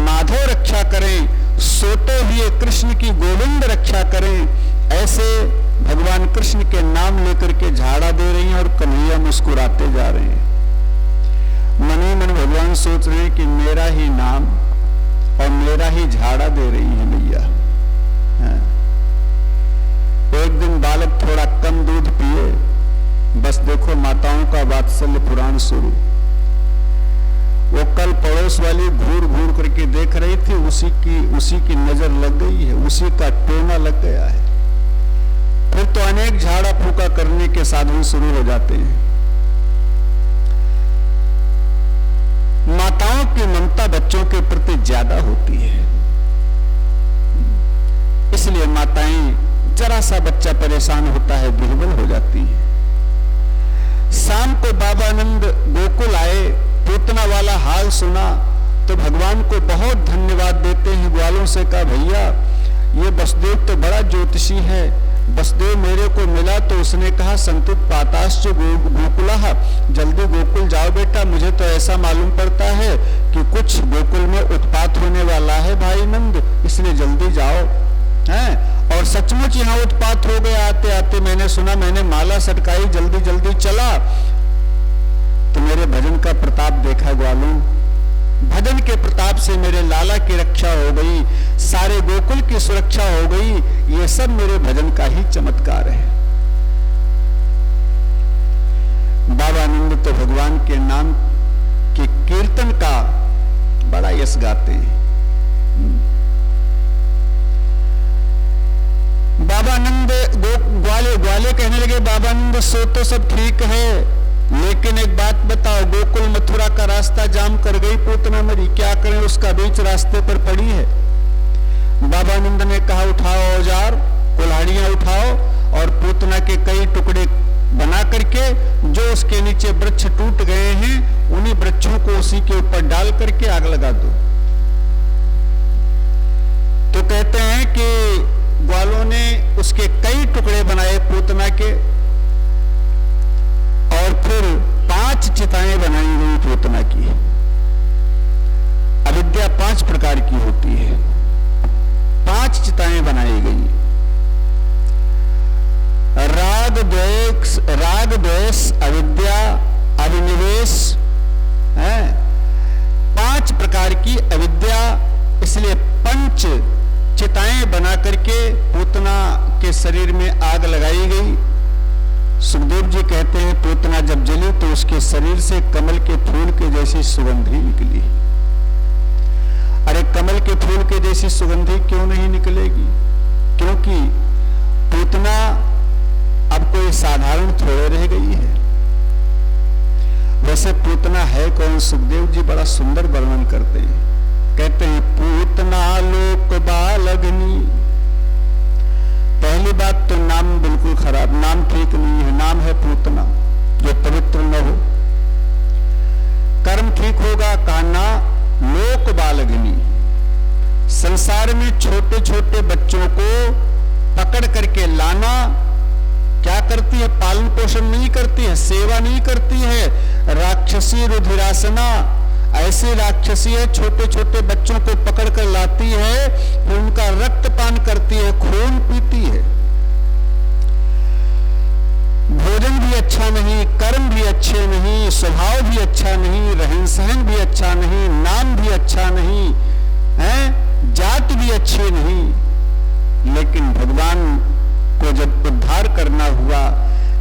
माधव रक्षा करें, सोते हुए कृष्ण की गोविंद रक्षा करें। ऐसे भगवान कृष्ण के नाम लेकर के झाड़ा दे रही हैं और कन्हैया मुस्कुराते जा रहे हैं। मन ही मन भगवान सोच रहे हैं कि मेरा ही नाम और मेरा ही झाड़ा दे रही है मैया। एक दिन बालक थोड़ा कम दूध पिए, बस देखो माताओं का वात्सल्य पुराण शुरू। वो कल पड़ोस वाली घूर घूर करके देख रही थी, उसी की नजर लग गई है, उसी का टोना लग गया है। फिर तो अनेक झाड़ा फूका करने के साधन शुरू हो जाते हैं। माताओं की ममता बच्चों के प्रति ज्यादा होती है, इसलिए माताएं जरा सा बच्चा परेशान होता है विह्वल हो जाती है। शाम को बाबा आनंद गोकुल आए, पूतना वाला हाल सुना तो भगवान को बहुत धन्यवाद देते हैं। ग्वालों से कहा, भैया ये वसुदेव तो बड़ा ज्योतिषी है, वसुदेव मेरे को मिला तो उसने कहा संतुत पाताश्च गोकुला, जल्दी गोकुल जाओ बेटा, मुझे तो ऐसा मालूम पड़ता है कि कुछ गोकुल में उत्पात होने वाला है भाई नंद, इसलिए जल्दी जाओ। हैं? और सचमुच यहाँ उत्पात हो गया, आते आते मैंने सुना, मैंने माला सटकाई, जल्दी जल्दी चला तो मेरे भजन का प्रताप देखा ग्वालों, भजन के प्रताप से मेरे लाला की रक्षा हो गई, सारे गोकुल की सुरक्षा हो गई, ये सब मेरे भजन का ही चमत्कार है। बाबा आनंद तो भगवान के नाम के कीर्तन का बड़ा यश गाते हैं। बाबा आनंद ग्वाले कहने लगे, बाबा आनंद सो तो सब ठीक है, लेकिन एक बात बताओ, गोकुल मथुरा का रास्ता जाम कर गई पूतना मरी, क्या करें, उसका बीच रास्ते पर पड़ी है। बाबा आनंद ने कहा, उठाओ औजार, कुल्हाड़ियां उठाओ और पूतना के कई टुकड़े बना करके जो उसके नीचे वृक्ष टूट गए हैं उन्हीं वृक्षों को उसी के ऊपर डाल करके आग लगा दो। तो कहते हैं कि ग्वालों ने उसके कई टुकड़े बनाए पूतना के, और फिर 5 चिताएं बनाई गई पूतना की। अविद्या 5 प्रकार की होती है, 5 चिताएं बनाई गई। राग द्वेष अविद्या अभिनिवेश है, 5 प्रकार की अविद्या, इसलिए 5 चिताएं बना करके पूतना के शरीर में आग लगाई गई। सुखदेव जी कहते हैं पूतना जब जली तो उसके शरीर से कमल के फूल के जैसी सुगंधी निकली। अरे कमल के फूल के जैसी सुगंधी क्यों नहीं निकलेगी? क्योंकि पूतना अब कोई साधारण थोड़े रह गई है। वैसे पूतना है कौन? सुखदेव जी बड़ा सुंदर वर्णन करते हैं, कहते हैं पूतना लोक बालग्नि। पहली बात तो नाम बिल्कुल खराब, नाम ठीक नहीं है, नाम है पूतना जो पवित्र न हो। कर्म ठीक होगा, कहना लोक बालग्नि, संसार में छोटे छोटे बच्चों को पकड़ करके लाना, क्या करती है? पालन पोषण नहीं करती है, सेवा नहीं करती है, राक्षसी रुधिरासना, ऐसी राक्षसी है, छोटे छोटे बच्चों को पकड़ कर लाती है, फिर उनका रक्तपान करती है, खून पीती है। भोजन भी अच्छा नहीं, कर्म भी अच्छे नहीं, स्वभाव भी अच्छा नहीं, रहन सहन भी अच्छा नहीं, नाम भी अच्छा नहीं है, जात भी अच्छी नहीं। लेकिन भगवान को जब उद्धार करना हुआ,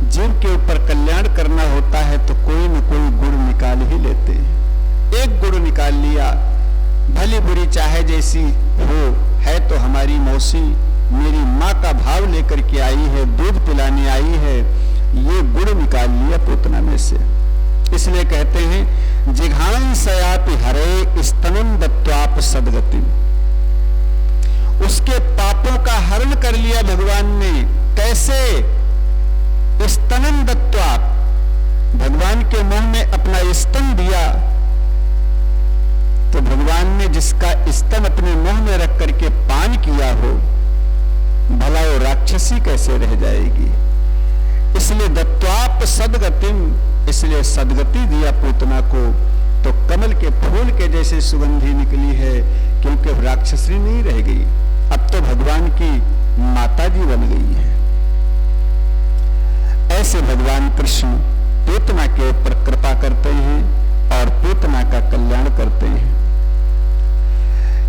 जीव के ऊपर कल्याण करना होता है तो कोई न कोई गुण निकाल ही लेते हैं। एक गुण निकाल लिया, भली बुरी चाहे जैसी हो, है तो हमारी मौसी, मेरी माँ का भाव लेकर के आई है, दूध पिलाने आई है, ये गुण निकाल लिया पूतना में से। इसलिए कहते हैं जिघान सयापि हरे स्तनम दत्वाप सदगति, उसके पापों का हरण कर लिया भगवान ने। कैसे? स्तनम दत्वाप, भगवान के मुंह में अपना स्तन दिया तो भगवान ने जिसका स्तन अपने मुंह में रख करके पान किया हो, भला वो राक्षसी कैसे रह जाएगी? इसलिए दत्वाप सदगतिम, इसलिए सदगति दिया पूतना को, तो कमल के फूल के जैसे सुगंधी निकली है, क्योंकि राक्षसी नहीं रह गई, अब तो भगवान की माता जी बन गई है। ऐसे भगवान कृष्ण पूतना के ऊपर कृपा करते हैं और पूतना का कल्याण करते हैं।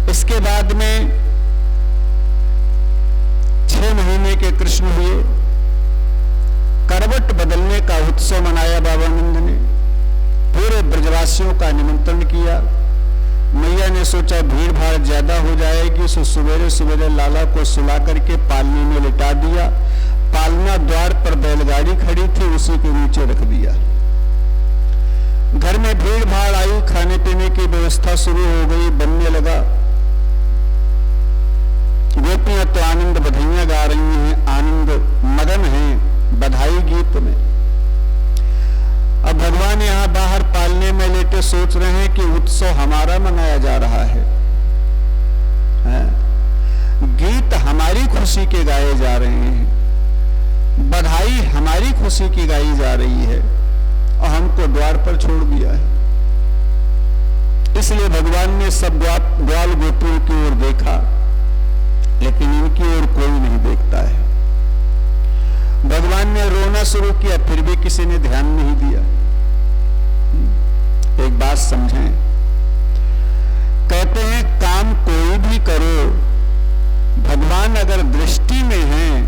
इसके बाद में 6 महीने के कृष्ण हुए, करवट बदलने का उत्सव मनाया बाबा आनंद ने, पूरे ब्रजवासियों का निमंत्रण किया। मैया ने सोचा भीड़ भाड़ ज्यादा हो जाएगी, सो सवेरे सवेरे लाला को सुला करके पालने में लिटा दिया। पाल, पालना द्वार पर बैलगाड़ी खड़ी थी, उसी के नीचे रख दिया। घर में भीड़ भाड़ आई, खाने पीने की व्यवस्था शुरू हो गई, बनने लगा। गोपियां तो आनंद बधाइयां गा रही हैं, आनंद मगन हैं बधाई गीत में। अब भगवान यहां बाहर पालने में लेटे सोच रहे हैं कि उत्सव हमारा मनाया जा रहा है, गीत हमारी खुशी के गाए जा रहे हैं, बधाई हमारी खुशी की गाई जा रही है, और हमको द्वार पर छोड़ दिया है। इसलिए भगवान ने सब ग्वाल गोपियों की ओर देखा, लेकिन इनकी ओर कोई नहीं देखता है। भगवान ने रोना शुरू किया, फिर भी किसी ने ध्यान नहीं दिया। एक बात समझें, कहते हैं काम कोई भी करो, भगवान अगर दृष्टि में है,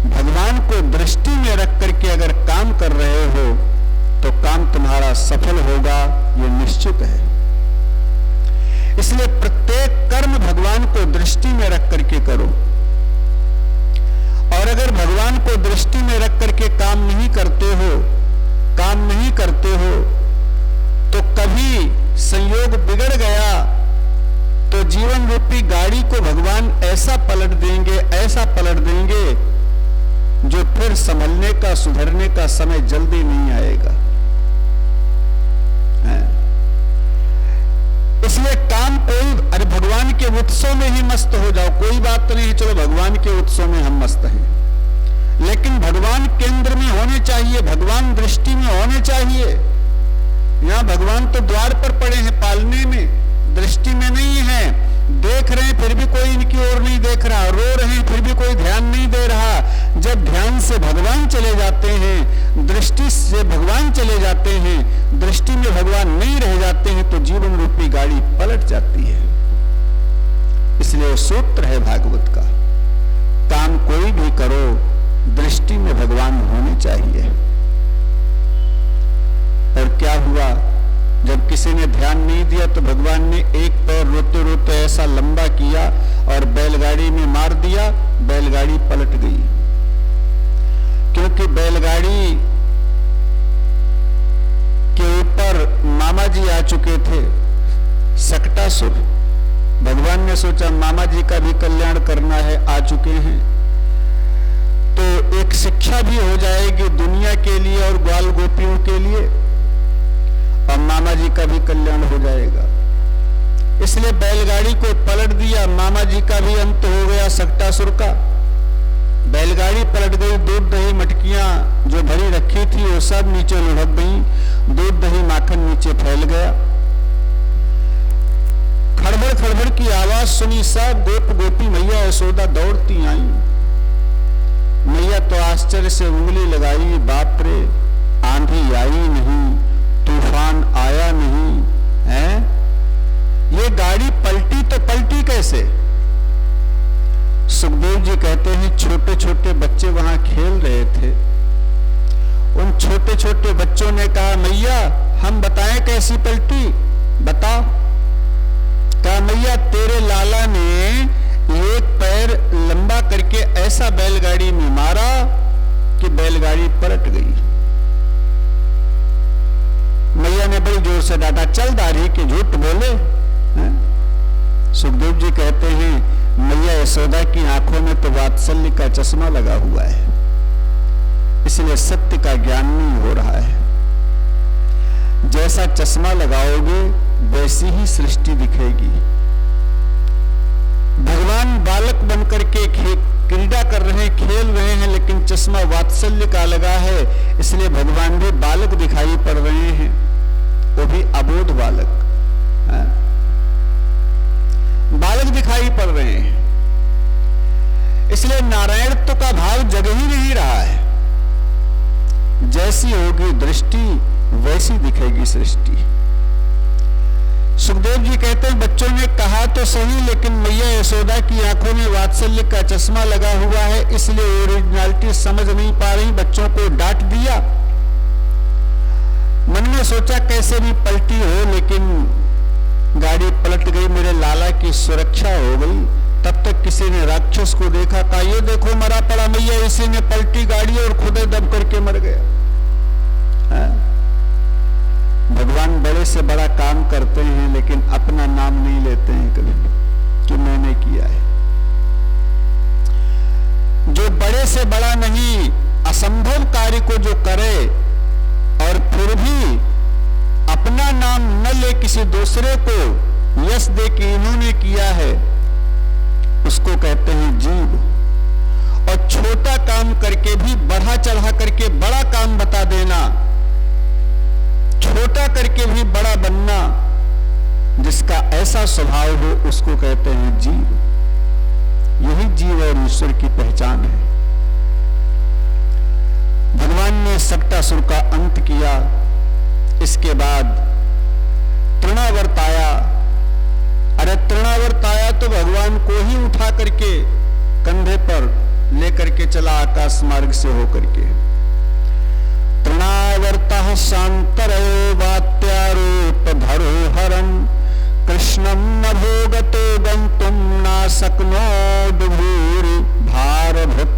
भगवान को दृष्टि में रख करके अगर काम कर रहे हो तो काम तुम्हारा सफल होगा, ये निश्चित है। इसलिए प्रत्येक कर्म भगवान को दृष्टि में रख करके करो, और अगर भगवान को दृष्टि में रख करके काम नहीं करते हो तो कभी संयोग बिगड़ गया तो जीवन रूपी गाड़ी को भगवान ऐसा पलट देंगे जो फिर संभलने का, सुधरने का समय जल्दी नहीं आएगा। इसलिए काम कोई, अरे भगवान के उत्सव में ही मस्त हो जाओ, कोई बात नहीं, चलो भगवान के उत्सव में हम मस्त हैं, लेकिन भगवान केंद्र में होने चाहिए, भगवान दृष्टि में होने चाहिए। यहाँ भगवान तो द्वार पर पड़े हैं पालने में, दृष्टि में नहीं है। देख रहे हैं फिर भी कोई इनकी ओर नहीं देख रहा, रो रहे हैं फिर भी कोई ध्यान नहीं दे रहा। जब ध्यान से भगवान चले जाते हैं, दृष्टि से भगवान चले जाते हैं, दृष्टि में भगवान नहीं रह जाते हैं, तो जीवन रूपी गाड़ी पलट जाती है। इसलिए सूत्र है भागवत का, काम कोई भी करो, दृष्टि में भगवान होने चाहिए। और क्या हुआ, जब किसी ने ध्यान नहीं दिया तो भगवान ने एक पैर रोते रोते ऐसा लंबा किया और बैलगाड़ी में मार दिया, बैलगाड़ी पलट गई। क्योंकि बैलगाड़ी के ऊपर मामा जी आ चुके थे, सकटासुर। भगवान ने सोचा मामा जी का भी कल्याण करना है, आ चुके हैं, तो एक शिक्षा भी हो जाएगी दुनिया के लिए और ग्वाल गोपियों के लिए, और मामा जी का भी कल्याण हो जाएगा। इसलिए बैलगाड़ी को पलट दिया, मामा जी का भी अंत हो गया सकटासुर का। बैलगाड़ी पलट गई, दूध दही मटकियां जो भरी रखी थी वो सब नीचे लुढ़क गई, दूध दही माखन नीचे फैल गया। खड़बड़ खड़बड़ की आवाज सुनी, सब गोप गोपी मैया यशोदा दौड़ती आई। मैया तो आश्चर्य से उंगली लगाई, बाप रे, आंधी आई नहीं, तूफान आया नहीं है, ये गाड़ी पलटी तो पलटी कैसे? सुखदेव जी कहते हैं छोटे छोटे बच्चे वहां खेल रहे थे। उन छोटे छोटे बच्चों ने कहा मैया हम बताएं कैसी पलटी, बताओ। कहा मैया तेरे लाला ने एक पैर लंबा करके ऐसा बैलगाड़ी में मारा कि बैलगाड़ी पलट गई। मैया ने बड़ी जोर से डांटा, चल दारी के झूठ बोले। सुखदेव जी कहते हैं मैया यशोदा की आंखों में तो वात्सल्य का चश्मा लगा हुआ है, इसलिए सत्य का ज्ञान नहीं हो रहा है। जैसा चश्मा लगाओगे वैसी ही सृष्टि दिखेगी। भगवान बालक बनकर के क्रीड़ा कर रहे हैं, खेल रहे हैं, लेकिन चश्मा वात्सल्य का लगा है, इसलिए भगवान भी बालक दिखाई पड़ रहे हैं, वो भी अबोध बालक बालक दिखाई पड़ रहे हैं। इसलिए नारायणत्व का भाव जग ही नहीं रहा है। जैसी होगी दृष्टि वैसी दिखेगी सृष्टि। सुखदेव जी कहते हैं बच्चों ने कहा तो सही, लेकिन मैया यशोदा की आंखों में वात्सल्य का चश्मा लगा हुआ है, इसलिए ओरिजिनलिटी समझ नहीं पा रही, बच्चों को डांट दिया। मन में सोचा कैसे भी पलटी हो, लेकिन गाड़ी पलट गई, मेरे लाला की सुरक्षा हो गई। तब तक किसी ने राक्षस को देखा, कहा ये देखो मरा पड़ा मैया, इसी ने पलटी गाड़ी और खुद दब करके मर गया। काम करते हैं लेकिन अपना नाम नहीं लेते हैं कभी कि मैंने किया है। जो बड़े से बड़ा नहीं, असंभव कार्य को जो करे और फिर भी अपना नाम न ले किसी दूसरे को यश दे कि इन्होंने किया है, उसको कहते हैं जीव। और छोटा काम करके भी बढ़ा चढ़ा करके बड़ा काम बता देना, छोटा करके भी बड़ा बनना, जिसका ऐसा स्वभाव हो उसको कहते हैं जीव। यही जीव और ईश्वर की पहचान है। भगवान ने सक्टासुर का अंत किया, इसके बाद तृणावर्त आया। अरे तृणावर्त आया तो भगवान को ही उठा करके कंधे पर लेकर के चला आकाश मार्ग से होकर के। तृणावर्तः शांतरयो वात्यारूप धरोहरम कृष्णं न भोगतो गंतुम न शक्नोद भूरि भारभृत।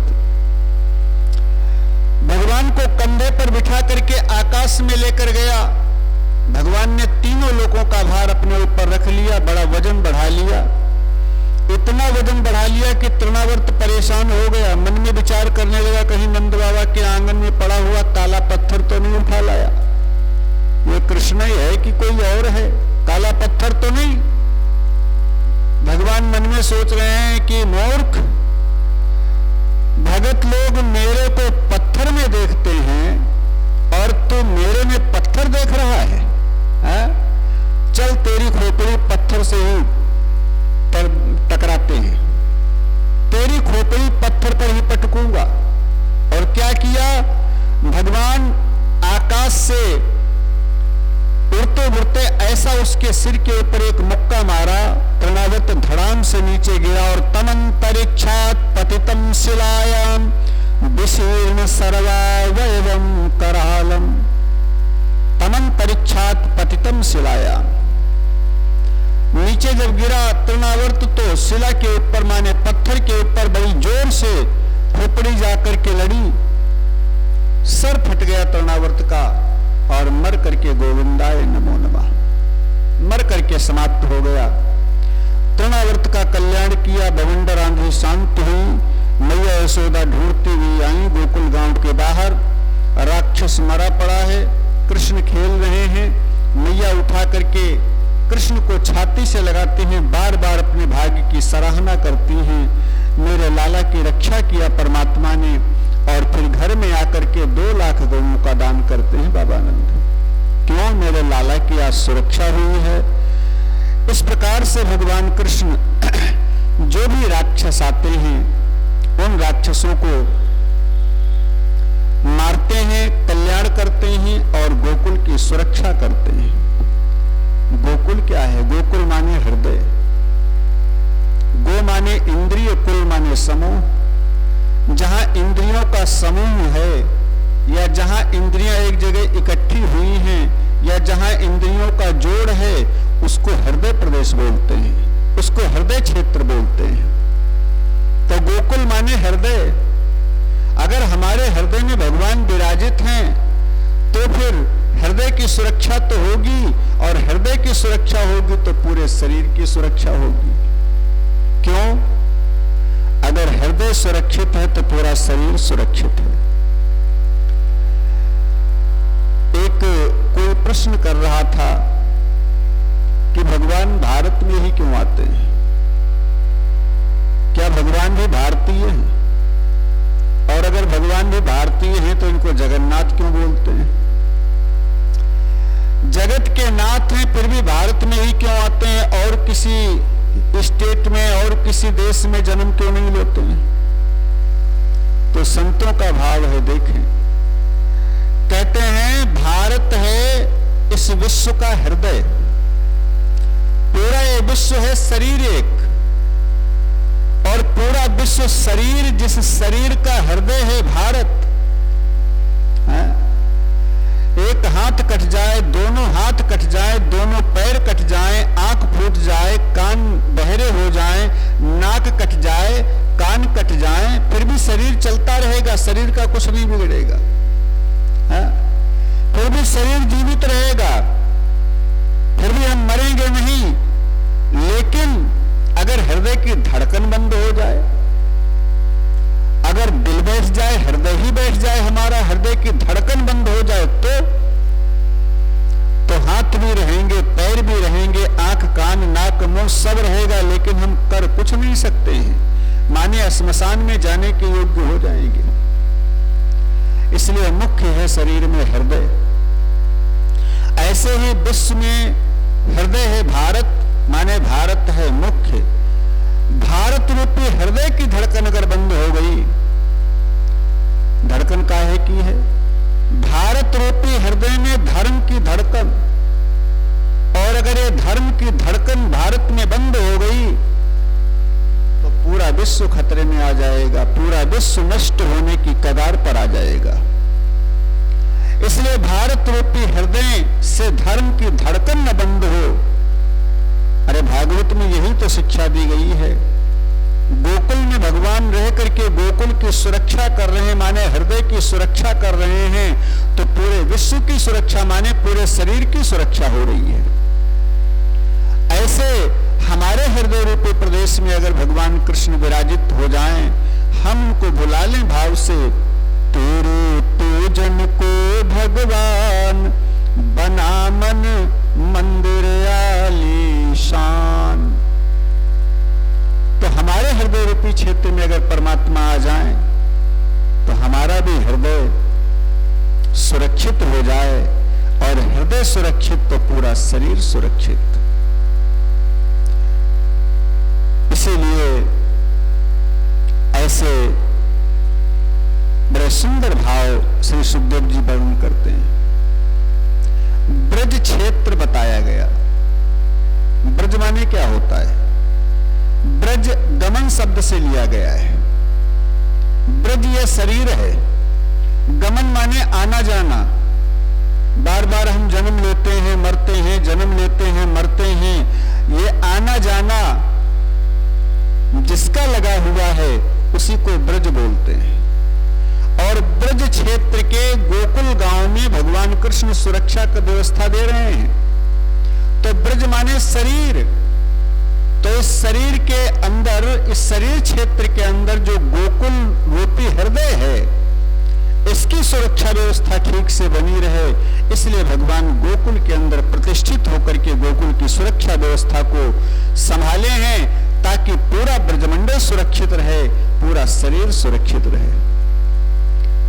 भगवान को कंधे पर बिठा करके आकाश में लेकर गया। भगवान ने तीनों लोगों का भार अपने ऊपर रख लिया, बड़ा वजन बढ़ा लिया। इतना वजन बढ़ा लिया कि तृणावर्त परेशान हो गया, मन में विचार करने लगा कहीं नंद बाबा के आंगन में पड़ा हुआ काला पत्थर तो नहीं उठा लाया, ये कृष्ण ही है कि कोई और है, काला पत्थर तो नहीं। भगवान मन में सोच रहे हैं कि मूर्ख, भगत लोग मेरे को पत्थर में देखते हैं और तू मेरे में पत्थर देख रहा है, हा? चल तेरी खोपड़ी पत्थर से ही टकराते हैं, तेरी खोपड़ी पत्थर पर ही पटकूंगा। और क्या किया, भगवान आकाश से उड़ते उड़ते ऐसा उसके सिर के ऊपर एक मुक्का मारा, तृणावर्त धड़ाम से नीचे गिरा और तमंतरिक्षात् पतितम शिलायाम विशीर्ण सर्वावयवम करालम। तमंतरिक्षात् पतितम शिलायाम, नीचे जब गिरा तृणावर्त तो शिला के ऊपर माने पत्थर के ऊपर बड़ी जोर से खोपड़ी जाकर के लड़ी, सर फट गया तृणावर्त का और मर करके गोविंदाय नमो नमः, मर करके समाप्त हो गया। तृणावर्त का कल्याण किया, बवंडर आंधी शांत हुई, मैया यशोदा ढूंढती हुई आई गोकुल गांव के बाहर। राक्षस मरा पड़ा है, कृष्ण खेल रहे हैं, मैया उठा करके कृष्ण को छाती से लगाती हैं, बार बार अपने भाग्य की सराहना करती हैं, मेरे लाला की रक्षा किया परमात्मा ने। और फिर घर में आकर के 2 लाख गौओं का दान करते हैं बाबानंद, क्यों, मेरे लाला की आज सुरक्षा हुई है। इस प्रकार से भगवान कृष्ण जो भी राक्षस आते हैं उन राक्षसों को मारते हैं, कल्याण करते हैं और गोकुल की सुरक्षा करते हैं। गोकुल क्या है, गोकुल माने हृदय, गो माने इंद्रिय, कुल माने समूह। जहां इंद्रियों का समूह है या जहां इंद्रियां एक जगह इकट्ठी हुई हैं या जहां इंद्रियों का जोड़ है उसको हृदय प्रदेश बोलते हैं, उसको हृदय क्षेत्र बोलते हैं। तो गोकुल माने हृदय। अगर हमारे हृदय में भगवान विराजित हैं तो फिर हृदय की सुरक्षा तो होगी, और हृदय की सुरक्षा होगी तो पूरे शरीर की सुरक्षा होगी। क्यों, अगर हृदय सुरक्षित है तो पूरा शरीर सुरक्षित है। एक कोई प्रश्न कर रहा था कि भगवान भारत में ही क्यों आते हैं, क्या भगवान भी भारतीय हैं, और अगर भगवान भी भारतीय हैं तो इनको जगन्नाथ क्यों बोलते हैं। जगत के नाथ हैं फिर भी भारत में ही क्यों आते हैं, और किसी स्टेट में और किसी देश में जन्म क्यों नहीं लेते हैं। तो संतों का भाव है, देखें, कहते हैं भारत है इस विश्व का हृदय, पूरा ये विश्व है शरीर एक, और पूरा विश्व शरीर, जिस शरीर का हृदय है भारत है? एक हाथ कट जाए, दोनों हाथ कट जाए, दोनों पैर कट जाए, आंख फूट जाए, कान बहरे हो जाए, नाक कट जाए, कान कट जाए, फिर भी शरीर चलता रहेगा, शरीर का कुछ नहीं बिगड़ेगा, फिर भी शरीर जीवित रहेगा, फिर भी हम मरेंगे नहीं, लेकिन अगर हृदय की धड़कन बंद हो जाए, अगर दिल बैठ जाए, हृदय ही बैठ जाए, हमारा हृदय की धड़कन बंद हो जाए तो हाथ भी रहेंगे, पैर भी रहेंगे, आंख कान नाक मुंह सब रहेगा, लेकिन हम कर कुछ नहीं सकते हैं, माने श्मशान में जाने के योग्य हो जाएंगे। इसलिए मुख्य है शरीर में हृदय। ऐसे ही विश्व में हृदय है भारत, माने भारत है मुख्य। भारत रूपी हृदय की धड़कन अगर बंद हो गई, धड़कन काहे की है? भारत रूपी हृदय में धर्म की धड़कन, और अगर ये धर्म की धड़कन भारत में बंद हो गई तो पूरा विश्व खतरे में आ जाएगा, पूरा विश्व नष्ट होने की कगार पर आ जाएगा। इसलिए भारत रूपी हृदय से धर्म की धड़कन न बंद हो। अरे भागवत में यही तो शिक्षा दी गई है। गोकुल में भगवान रह करके गोकुल की सुरक्षा कर रहे हैं, माने हृदय की सुरक्षा कर रहे हैं, तो पूरे विश्व की सुरक्षा माने पूरे शरीर की सुरक्षा हो रही है। ऐसे हमारे हृदय रूपी प्रदेश में अगर भगवान कृष्ण विराजित हो जाएं, हम उनको बुला लें भाव से, तेरे पूजन को भगवान बना मन मंदिर आलीशान, तो हमारे हृदय रूपी क्षेत्र में अगर परमात्मा आ जाएं, तो हमारा भी हृदय सुरक्षित हो जाए, और हृदय सुरक्षित तो पूरा शरीर सुरक्षित। इसीलिए ऐसे बड़े सुंदर भाव श्री सुखदेव जी वर्णन करते हैं। ब्रज क्षेत्र बताया गया। ब्रज माने क्या होता है? ब्रज गमन शब्द से लिया गया है। ब्रज यह शरीर है, गमन माने आना जाना। बार बार हम जन्म लेते हैं, मरते हैं, जन्म लेते हैं, मरते हैं, ये आना जाना जिसका लगा हुआ है उसी को ब्रज बोलते हैं। और ब्रज क्षेत्र के गोकुल गांव में भगवान कृष्ण सुरक्षा की व्यवस्था दे रहे हैं। तो ब्रज माने शरीर, तो इस शरीर के अंदर, इस शरीर क्षेत्र के अंदर जो गोकुल रूपी हृदय है, इसकी सुरक्षा व्यवस्था ठीक से बनी रहे, इसलिए भगवान गोकुल के अंदर प्रतिष्ठित होकर के गोकुल की सुरक्षा व्यवस्था को संभाले हैं, ताकि पूरा ब्रजमंडल सुरक्षित रहे, पूरा शरीर सुरक्षित रहे।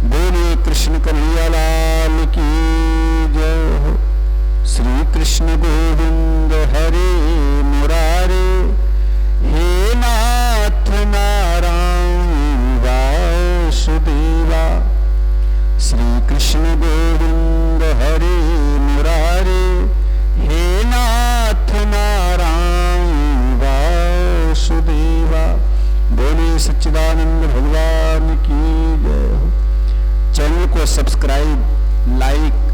बोलिए कृष्ण कन्हैया लाल की जय हो। श्री कृष्ण गोविंद हरे मुरारे, हे नाथ नारायण वासुदेवा। श्री कृष्ण गोविंद हरे मुरारे, हे नाथ नारायण वासुदेवा। बोले सच्चिदानंद भगवान की जय हो। चैनल को सब्सक्राइब, लाइक